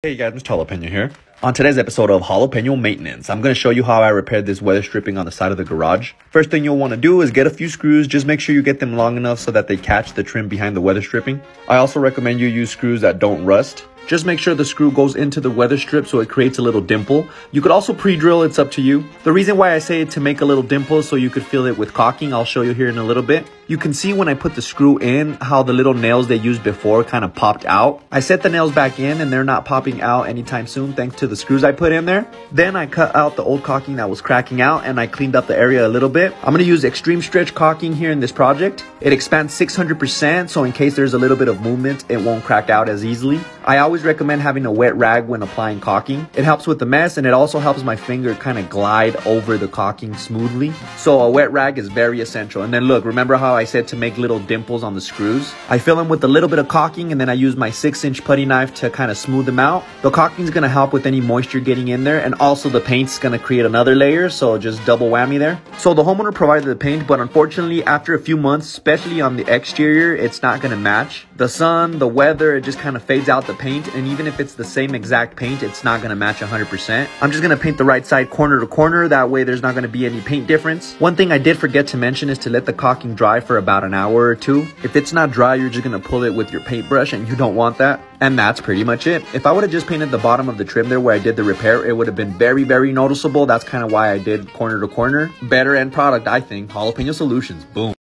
Hey guys, Mr. Jalapeno here. On today's episode of Jalapeno Maintenance, I'm going to show you how I repaired this weather stripping on the side of the garage. First thing you'll want to do is get a few screws. Just make sure you get them long enough so that they catch the trim behind the weather stripping. I also recommend you use screws that don't rust. Just make sure the screw goes into the weather strip so it creates a little dimple. You could also pre-drill, it's up to you. The reason why I say to make a little dimple so you could feel it with caulking, I'll show you here in a little bit. You can see when I put the screw in how the little nails they used before kind of popped out. I set the nails back in and they're not popping out anytime soon thanks to the screws I put in there. Then I cut out the old caulking that was cracking out and I cleaned up the area a little bit. I'm going to use extreme stretch caulking here in this project. It expands 600%, so in case there's a little bit of movement, it won't crack out as easily. I always recommend having a wet rag when applying caulking. It helps with the mess and it also helps my finger kind of glide over the caulking smoothly. So a wet rag is very essential. And then look, remember how I said to make little dimples on the screws? I fill them with a little bit of caulking and then I use my 6-inch putty knife to kind of smooth them out. The caulking is going to help with any moisture getting in there, and also the paint's going to create another layer, so just double whammy there. So the homeowner provided the paint, but unfortunately after a few months, especially on the exterior, it's not going to match. The sun, the weather, it just kind of fades out the paint, and even if it's the same exact paint, it's not going to match 100%. I'm just going to paint the right side corner to corner, that way there's not going to be any paint difference. One thing I did forget to mention is to let the caulking dry for about an hour or two. If it's not dry, you're just going to pull it with your paintbrush and you don't want that. And that's pretty much it. If I would have just painted the bottom of the trim there where I did the repair, it would have been very, very noticeable. That's kind of why I did corner to corner. Better end product, I think. Jalapeno Solutions. Boom.